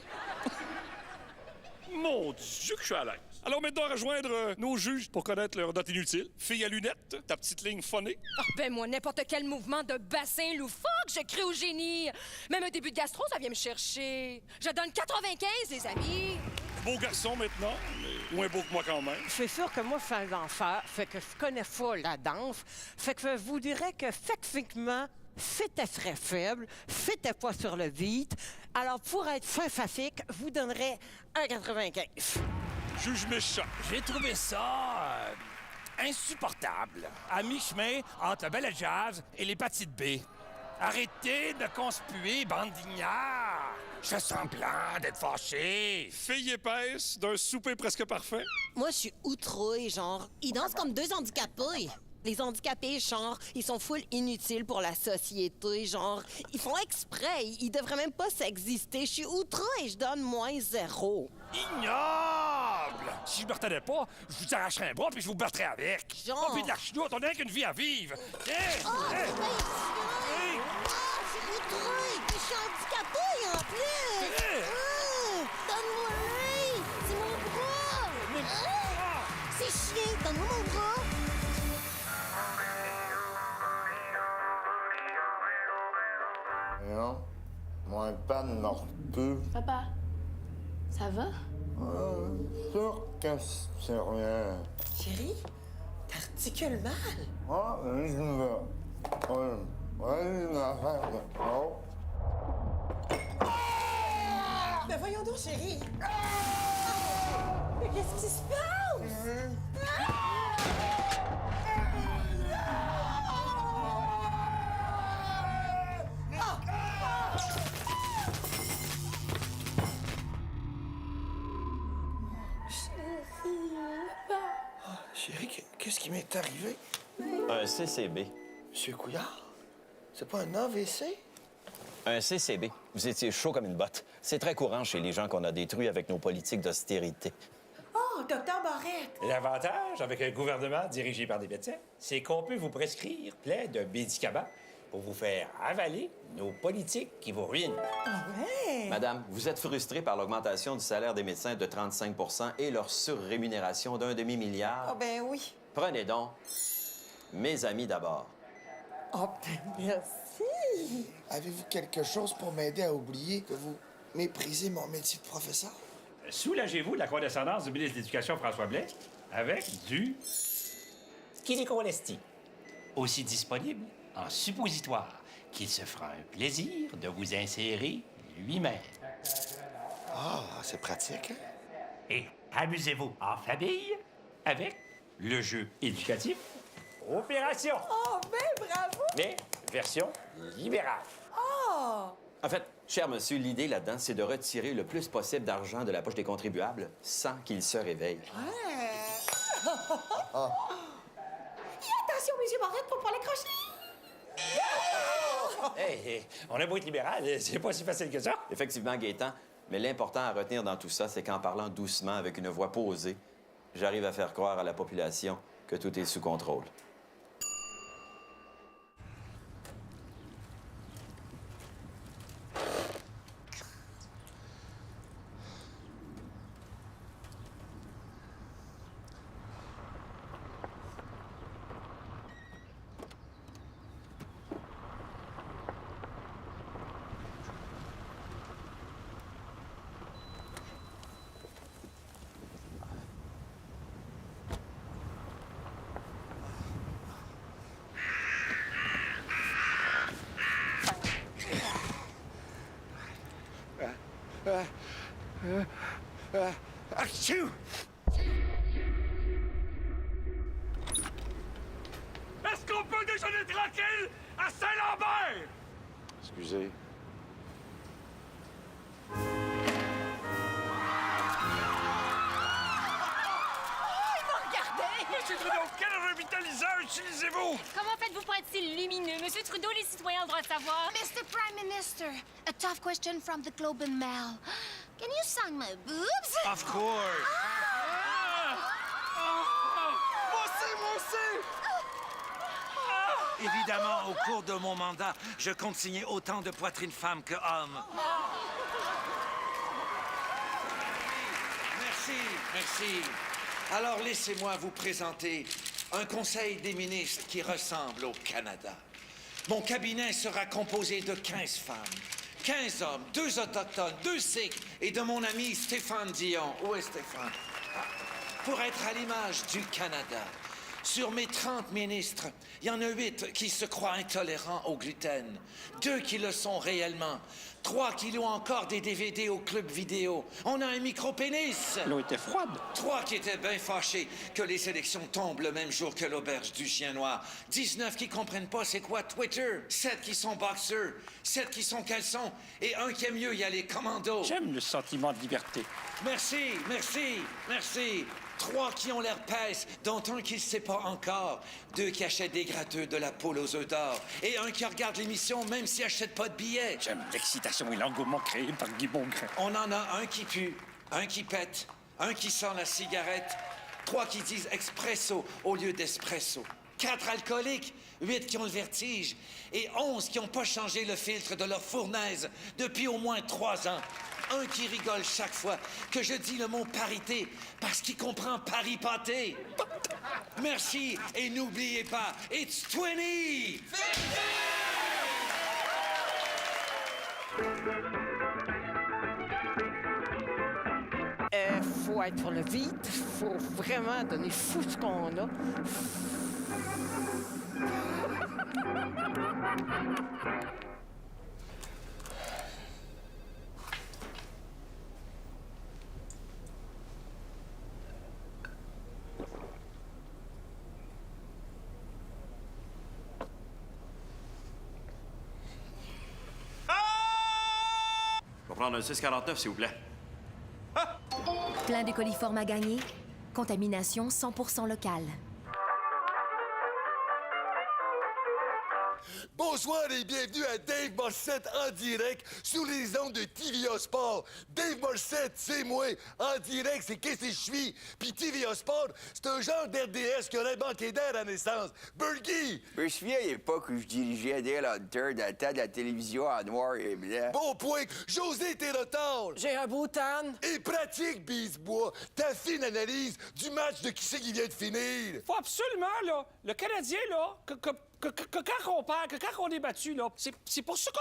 Mon Dieu que je suis à l'aise. Alors maintenant, à rejoindre nos juges pour connaître leur note inutile. Fille à lunettes, ta petite ligne phonée. Ah, ben moi, n'importe quel mouvement de bassin loufoque, je crie au génie. Même un début de gastro, ça vient me chercher. Je donne 95, les amis. Beau garçon maintenant, mais moins beau que moi quand même. C'est sûr que moi, je suis un danseur, fait que je connais pas la danse. Fait que je vous dirais que, effectivement, c'était très faible, c'était pas sur le beat. Alors, pour être fin fafique, je vous donnerais 1,95. Juge méchant. J'ai trouvé ça insupportable. À mi-chemin entre le Bel Jazz et l'hépatite B. Arrêtez de conspuer, bande d'ignards. Je fais semblant d'être fâché. Fille épaisse d'un souper presque parfait. Moi, je suis outrée, genre. Ils dansent comme deux handicapés. Les handicapés, genre, ils sont full inutiles pour la société, genre, ils font exprès, ils devraient même pas s'exister. Je suis outrée et je donne moins 0. Ignoble! Si je me retenais pas, je vous arracherais un bras puis je vous battrais avec. Genre. Oh, puis de la chenoute, on n'a qu'une vie à vivre. Tiens! Oh, Hey! Hey! Ah, je suis outrée! Puis je suis handicapée en plus! Hey! Donne-moi l'œil! C'est mon bras! C'est chiant! Donne-moi mon bras! Non, mon père non plus. Papa, ça va? Sûr que c'est rien. Chérie, t'articules mal. Ah, je veux. Oui, une affaire de... Oh. Mais voyons donc, chérie. Mais qu'est-ce qui se passe? Qu'est-ce qui m'est arrivé? Un CCB. Monsieur Couillard, c'est pas un AVC? Un CCB. Vous étiez chaud comme une botte. C'est très courant chez les gens qu'on a détruits avec nos politiques d'austérité. Oh, docteur Barrette! L'avantage avec un gouvernement dirigé par des médecins, c'est qu'on peut vous prescrire plein de médicaments pour vous faire avaler nos politiques qui vous ruinent. Ah ouais? Madame, vous êtes frustrée par l'augmentation du salaire des médecins de 35 et leur surrémunération d'1 demi-milliard? Ah ben oui. Prenez donc mes amis d'abord. Oh, ben merci. Avez-vous quelque chose pour m'aider à oublier que vous méprisez mon métier de professeur? Soulagez-vous de la condescendance du ministre de l'Éducation, François Blais, avec du Quinicolesti, aussi disponible en suppositoire qu'il se fera un plaisir de vous insérer lui-même. Ah, c'est pratique, hein? Et amusez-vous en famille avec le jeu éducatif Opération. Oh, ben bravo! Mais version libérale. Oh! En fait, cher monsieur, l'idée là-dedans, c'est de retirer le plus possible d'argent de la poche des contribuables sans qu'ils se réveillent. Ouais. Attention, monsieur Barrette, pour pas l'accrocher! Hey, on a beau être libéral, c'est pas si facile que ça. Effectivement, Gaétan, mais l'important à retenir dans tout ça, c'est qu'en parlant doucement, avec une voix posée, j'arrive à faire croire à la population que tout est sous contrôle. Achou! Est-ce qu'on peut déjeuner tranquille à Saint-Lambert? Excusez. Monsieur Trudeau, quel revitaliseur utilisez-vous? Comment faites-vous pour être si lumineux? Monsieur Trudeau, les citoyens ont le droit de savoir. Mr. Prime Minister, a tough question from the Globe and Mail. Can you sign my boobs? Of course. Moi aussi! Évidemment, au cours de mon mandat, je compte signer autant de poitrines femmes que hommes. Merci, merci. Alors, laissez-moi vous présenter un conseil des ministres qui ressemble au Canada. Mon cabinet sera composé de 15 femmes, 15 hommes, 2 autochtones, 2 Sikhs et de mon ami Stéphane Dion. Où est Stéphane? Pour être à l'image du Canada. Sur mes 30 ministres, il y en a 8 qui se croient intolérants au gluten, 2 qui le sont réellement, 3 qui louent encore des DVD au club vidéo. On a un micro-pénis. L'eau était froide. 3 qui étaient bien fâchés que les élections tombent le même jour que l'auberge du chien noir. 19 qui comprennent pas c'est quoi Twitter. 7 qui sont boxeurs. 7 qui sont caleçons. Et 1 qui aime mieux y aller commando. J'aime le sentiment de liberté. Merci, merci, merci. 3 qui ont l'air pèse, dont 1 qui ne sait pas encore. 2 qui achètent des gratteux de la poule aux œufs d'or. Et 1 qui regarde l'émission même s'il n'achète pas de billets. J'aime l'excitation et l'engouement créé par Guy Beaugrain. On en a 1 qui pue, 1 qui pète, 1 qui sent la cigarette, 3 qui disent expresso au lieu d'espresso. 4 alcooliques, 8 qui ont le vertige et 11 qui n'ont pas changé le filtre de leur fournaise depuis au moins 3 ans. 1 qui rigole chaque fois que je dis le mot parité parce qu'il comprend pari-pâté. Merci et n'oubliez pas, it's 20! Faut être le vite, faut vraiment donner fou ce qu'on a. On va prendre un 649, s'il vous plaît. Plein de coliformes à gagner. Contamination 100% locale. Bonsoir et bienvenue à Dave Morissette en direct sur les ondes de TVA Sport. Dave Morissette, c'est moi. En direct, c'est Qu'est-ce que je suis? Puis TVA Sport, c'est un genre d'RDS qui aurait manqué d'air à naissance. Bergie! Je me souviens à l'époque où je dirigeais Dale Hunter dans le temps de la télévision en noir et blanc. Bon point. José Térotal. J'ai un beau tan. Et pratique, Bisbois, ta fine analyse du match de qui c'est qui vient de finir. Faut absolument, là, le Canadien, là, que quand on perd, que quand on est battu, là, c'est pour ça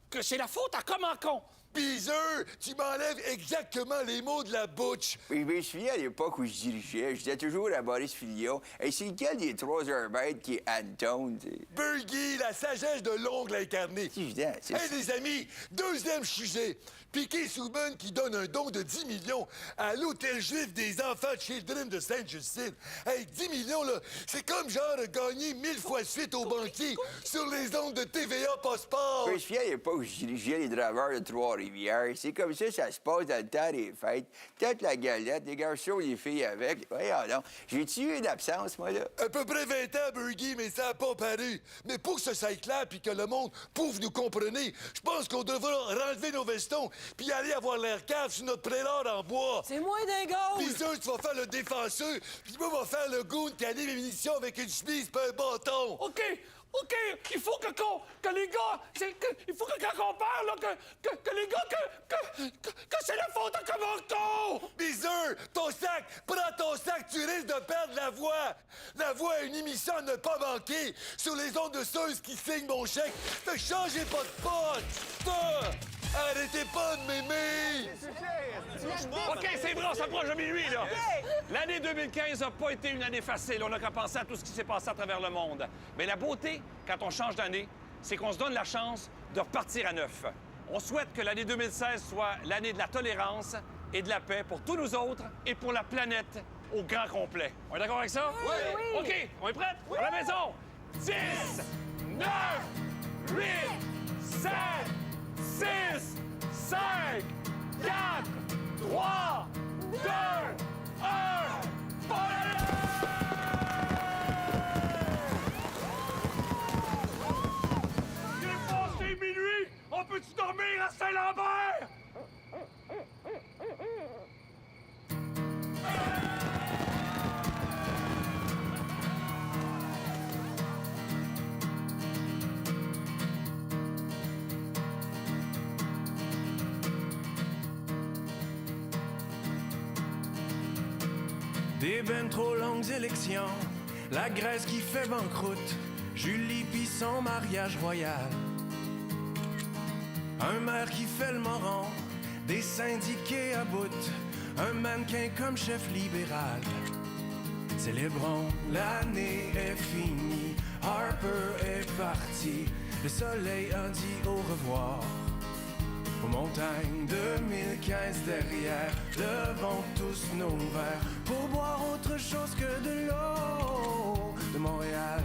que c'est la faute à comment qu'on. Beezer, tu m'enlèves exactement les mots de la bouche. Oui, je me souviens à l'époque où je dirigeais, je disais toujours à Boris Filion, « Hey, c'est lequel des 3 arbitres qui est Anton? » Bergie, la sagesse de l'ongle incarné. C'est évident, c'est Hey, les amis, deuxième sujet. Piquet Souben qui donne un don de 10 millions à l'hôtel juif des enfants de Children de Sainte-Justine. Hey, 10 millions, là, c'est comme genre gagner 1000 fois suite au banquier sur les ondes de TVA Passport. Je me souviens à l'époque où je dirigeais les draveurs de Trois-Rivières. C'est comme ça se passe dans le temps des fêtes. Peut-être la galette, les garçons, les filles avec. Voyons donc. J'ai-tu eu une absence, moi, là? À peu près 20 ans, Bergie, mais ça n'a pas paru. Mais pour que ça s'aille clair puis que le monde pouve nous comprendre, je pense qu'on devra renlever nos vestons puis aller avoir l'air cave sur notre prélat en bois. C'est moi, dingo! Puis ça, tu vas faire le défenseur, puis moi, va faire le goon qui anime l'émission avec une chemise pis un bâton. OK, il faut que les gars, il faut que quand on parle, là, que les gars, que c'est la faute à Camarco! Beezer, ton sac, prends ton sac, tu risques de perdre la voix. La voix à une émission à ne pas manquer sur les ondes de ceux qui signent mon chèque. Ne changez pas de pote! Ça! Arrêtez pas de m'aimer! OK, c'est vrai, on s'approche de minuit, là. L'année 2015 n'a pas été une année facile. On n'a qu'à penser à tout ce qui s'est passé à travers le monde. Mais la beauté, quand on change d'année, c'est qu'on se donne la chance de repartir à neuf. On souhaite que l'année 2016 soit l'année de la tolérance et de la paix pour tous nous autres et pour la planète au grand complet. On est d'accord avec ça? Oui! OK, on est prêts? À la maison! 10, 9, 8, 7, 6, 5, 4, 3, 2, 1, bonne année! Il est passé minuit! On peut-tu dormir à Saint-Lambert? Des ben trop longues élections, la Grèce qui fait banqueroute, Julie pis son mariage royal. Un maire qui fait le moron, des syndiqués à bout, un mannequin comme chef libéral. Célébrons, l'année est finie, Harper est parti, le soleil a dit au revoir. Aux montagnes 2015 derrière, levons tous nos verres pour boire autre chose que de l'eau de Montréal.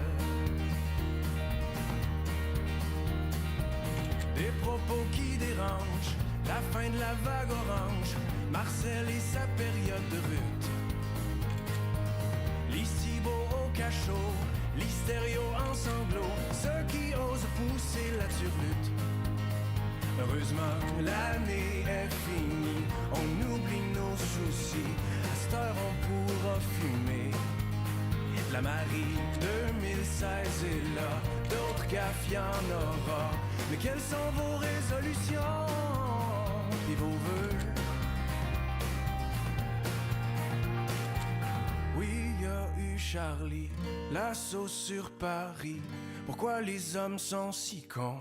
Des propos qui dérangent, la fin de la vague orange, Marcel et sa période de rut. L'Istibo au cachot, l'hystério en sanglots, ceux qui osent pousser la turlute. Heureusement, l'année est finie, on oublie nos soucis. À cette heure, on pourra fumer. La Marie 2016 est là, d'autres gaffes y en aura. Mais quelles sont vos résolutions et vos vœux? Oui, y a eu Charlie, l'assaut sur Paris. Pourquoi les hommes sont si cons?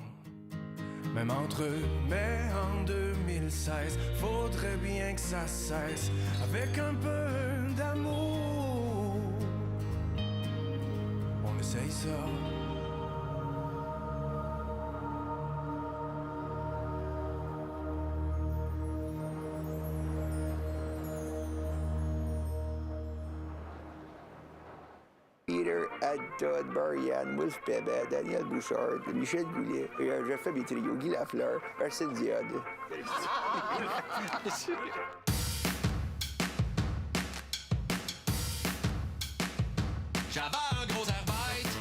Même entre eux, mais en 2016, faudrait bien que ça cesse avec un peu d'amour. On essaye ça. Peter, Anton, Marianne, Wolf Pébet, Daniel Bouchard, Michel Goulet, Jeff Métrio, Guy Lafleur, Arsène Diode. J'avais un gros airbite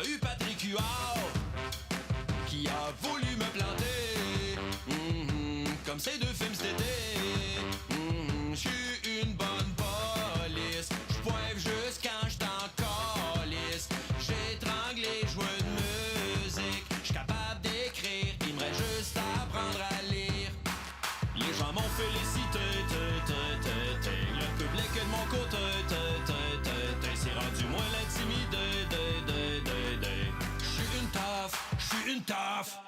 a eu Patrick Huard qui a voulu me planter. Comme ces deux films cet été. J'suis une bonne police. J'poive juste quand j't'en calisse. J'étrangle les joueurs de musique. J'suis capable d'écrire, il me reste juste à apprendre à lire. Les gens m'ont félicité, le public est de mon côté, c'est rendu moins l'intimidé, j'suis une taf.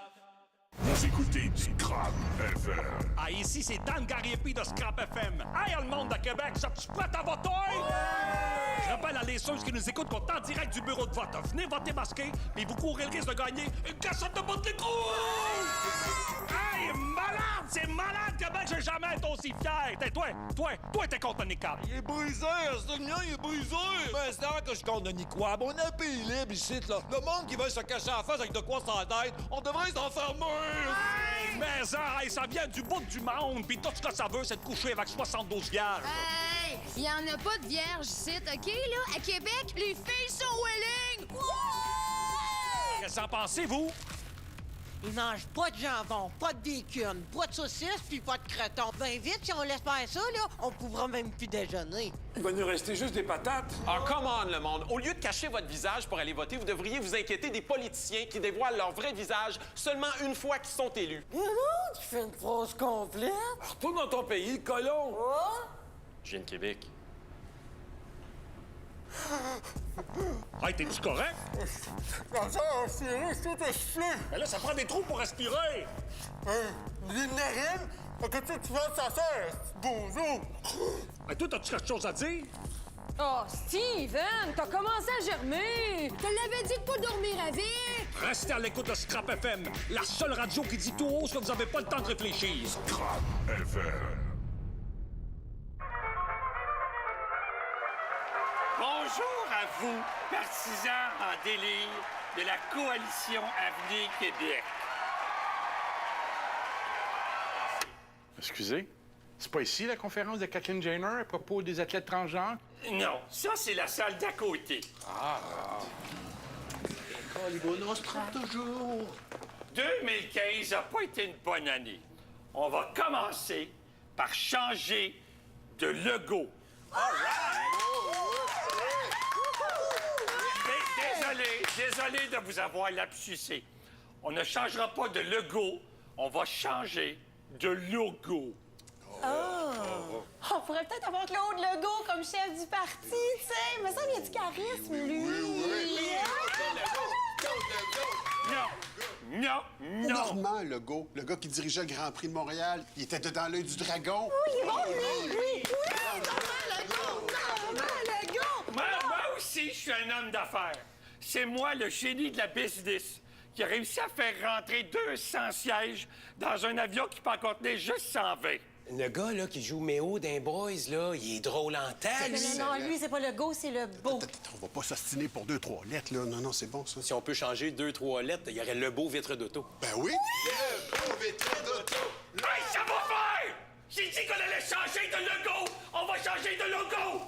Vous écoutez Scrap FM. Ah, ici, c'est Dan Gariepi de Scrap FM. Hey, le monde de Québec, tu prêt à voter? Je rappelle à les ceux qui nous écoutent qu'on est en direct du bureau de vote. Venez voter masqué, mais vous courez le risque de gagner une cassette de bottes de couilles! Hey, malade! C'est malade, Québec! J'ai jamais été aussi fier! T'es toi, t'es contre Nicab. Il est brisé, ce mien, il est brisé! Ben, c'est vrai que je compte Nicoab. On a un pays libre ici, là. Le monde qui veut se cacher à la face avec de quoi sans tête, on devrait s'enfermer! Hey, mais ça vient du bout du monde, pis tout ce que ça veut, c'est de coucher avec 72 vierges. Hey, il y en a pas de vierges ici, OK, là? À Québec, les filles sont willing! Qu'est-ce que vous en pensez, vous? Ils mangent pas de jambon, pas de bacon, pas de saucisses, puis pas de croton. Ben vite, si on laisse faire ça, là, on pourra même plus déjeuner. Il va nous rester juste des patates. Ah, come on, le monde. Au lieu de cacher votre visage pour aller voter, vous devriez vous inquiéter des politiciens qui dévoilent leur vrai visage seulement une fois qu'ils sont élus. Non, tu fais une phrase complète. Retourne dans ton pays, colon. Je viens de Québec. Hey, t'es-tu correct? Comme ça, tout est soufflé. Mais là, ça prend des trous pour respirer. Une narine? Que tu vas ça sert, bonjour. Mais toi, t'as-tu quelque chose à dire? Oh, Steven, t'as commencé à germer! Je te l'avais dit de pas dormir avec! Restez à l'écoute de Scrap FM, la seule radio qui dit tout haut ce que vous avez pas le temps de réfléchir. Scrap FM. Bonjour à vous, partisans en délire de la Coalition Avenir Québec. Excusez, c'est pas ici la conférence de Kathleen Jenner à propos des athlètes transgenres? Non, ça, c'est la salle d'à côté. Ah! Les bonhommes se trompent toujours. 2015 n'a pas été une bonne année. On va commencer par changer de logo. Désolé de vous avoir lapsusé. On ne changera pas de logo, on va changer de logo. On pourrait peut-être avoir Claude Legault comme chef du parti, tu sais. Mais ça, il y a du charisme, lui. Non. Normand Legault, le gars qui dirigeait le Grand Prix de Montréal, il était dedans l'œil du dragon. Oui, Normand Legault! Moi aussi, je suis un homme d'affaires. C'est moi, le génie de la business, qui a réussi à faire rentrer 200 sièges dans un avion qui peut en contenir juste 120. Le gars, là, qui joue Méo d'un Boys, là, il est drôle en tête. Non, lui, c'est pas le go, c'est le beau. On va pas s'astiner pour 2-3 lettres, là. Non, c'est bon, ça. Si on peut changer 2-3 lettres, il y aurait le beau vitre d'auto. Ben oui! Le beau vitre d'auto! Hey, ça va faire! J'ai dit qu'on allait changer de logo! On va changer de logo!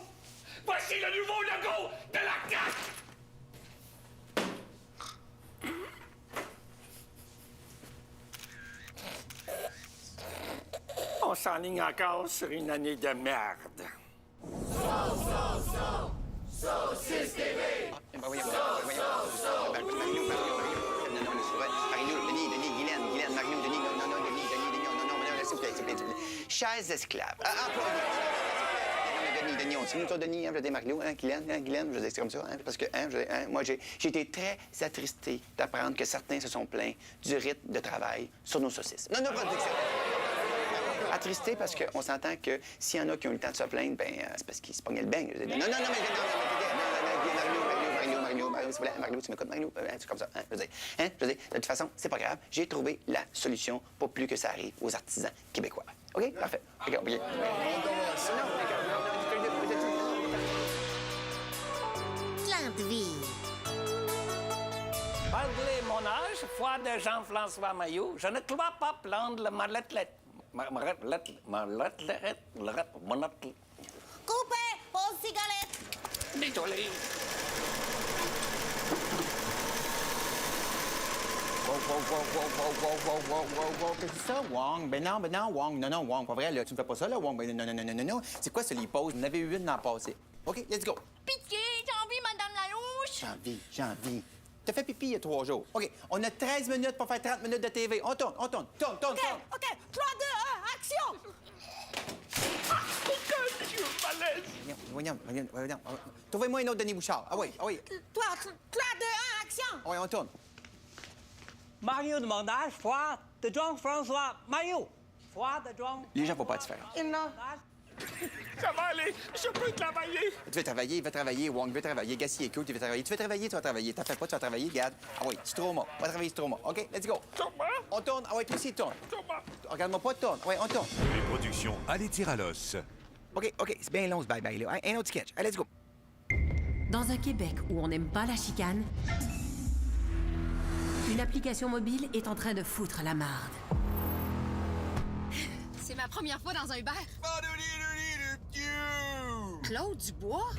Voici le nouveau logo de la CAQ! On s'enligne encore sur une année de merde. Saucisse TV! Marie-Lou, Denis, Guylaine, Marie-Lou, Denis, non, s'il vous plaît. Chers esclaves. Denis, on dit, toi, Denis, je dis Marie-Lou, Guylaine, je dis, c'est comme ça, parce que, moi, j'ai été très attristé d'apprendre que certains se sont plaints du rythme de travail sur nos saucisses. Non, pas de attristé parce qu'on s'entend que s'il y en a qui ont eu le temps de se plaindre, ben c'est parce qu'ils se pognaient le beigne. Non, Marie-Lou, tu m'écoutes, Marie-Lou, c'est comme ça. Je veux dire, de toute façon, c'est pas grave. J'ai trouvé la solution pour plus que ça arrive aux artisans québécois. OK? Parfait. OK. Plan de vie. Malgré mon âge, foi de Jean-François Maillot, je ne dois pas prendre le Coupé, pause cigarette. Désolé. Qu'est-ce que c'est ça, Wong? Ben non, Wong. Non, Wong, pas vrai, là. Tu ne fais pas ça, là, Wong. Ben non. C'est quoi, ça, les pauses? Vous en avez eu une dans le passé. OK, let's go. Pitié, j'ai envie, Madame Lalouche! J'ai envie. T'as fait pipi il y a 3 jours. OK, on a 13 minutes pour faire 30 minutes de TV. On tourne. OK, 3, 2, 1, action! Voyons. Trouvez-moi un autre Denis Bouchard. Ah oui. 3, 2, 1, action! Oui, on tourne. Mario demandage, foi de John François. Mario, foi de John. Les gens ne vont pas te faire. Ça va aller, je peux travailler. Tu veux travailler, Wong veut travailler, Gassi est cool, tu veux travailler. Tu vas travailler. T'as fait pas, tu vas travailler, regarde. Ah oui, Stroma. On va travailler Stroma. OK, let's go. On tourne. Ah oui, toi aussi, tourne. Regarde-moi pas, tourne. Oui, on tourne. Les productions Allez, tire à l'os. OK, c'est bien long ce bye-bye, là. Un autre sketch. Allez, let's go. Dans un Québec où on n'aime pas la chicane, une application mobile est en train de foutre la marde. C'est ma première fois dans un Uber. Claude Dubois?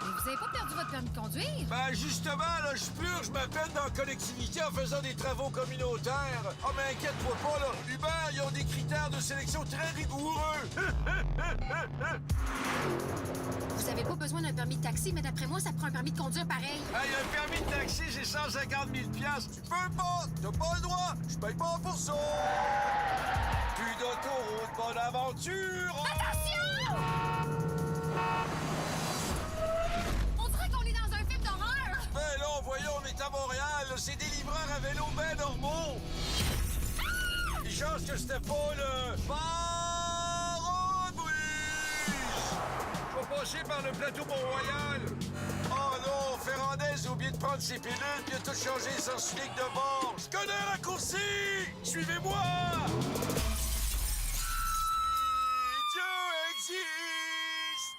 Mais vous avez pas perdu votre permis de conduire? Ben justement, là, je purge ma peine dans la collectivité en faisant des travaux communautaires. Oh, mais inquiète-toi pas, là. Uber, ils ont des critères de sélection très rigoureux. Vous avez pas besoin d'un permis de taxi, mais d'après moi, ça prend un permis de conduire pareil. Hey, un permis de taxi, c'est 150 000 $. Tu peux pas! T'as pas le droit! Je paye pas pour ça! Plus d'autoroute, bonne aventure! Attention! On dirait qu'on est dans un film d'horreur! Ben là, voyons, on est à Montréal, là, c'est des livreurs à vélo ben normaux! Les chances que c'était pas le... Je vais passer par le plateau Mont-Royal. Oh non, Ferrandez a oublié de prendre ses pilules puis a tout changé sans unique de bord. Je connais un raccourci! Suivez-moi! Si Dieu existe!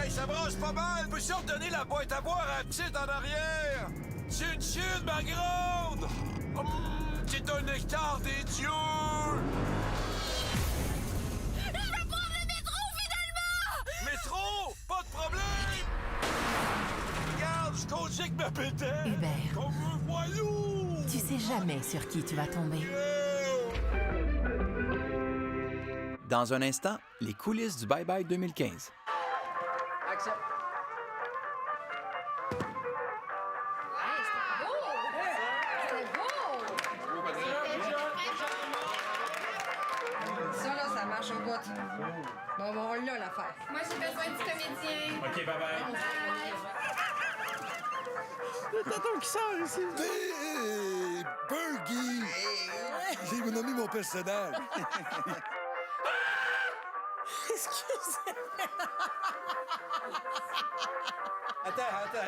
Hey, ça brasse pas mal. Peux-tu redonner la boîte à boire à la petite en arrière? C'est une chine, ma grande! C'est un nectar des dieux! Je vais prendre le métro, finalement! Métro? Pas de problème! Regarde, je conduis ma pételle! Hubert. Comme un voyou! Tu sais jamais sur qui tu vas tomber. Dans un instant, les coulisses du Bye Bye 2015. Action. Ça marche au bout. Bon, on l'a l'affaire. Moi, j'ai besoin du comédien. OK, bye-bye. Le tonton qui sort ici. Burgie! J'ai nommé mon personnage. Excusez-moi. Attends, là,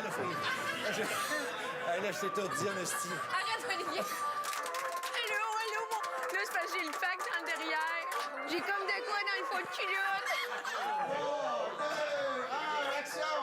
là, je t'étourdis, en esti. Arrête, Olivier. Allô, bon. Là, c'est parce que j'ai le pack dans le derrière. J'ai comme de quoi dans le fond de culotte. 3, 2, 1, action!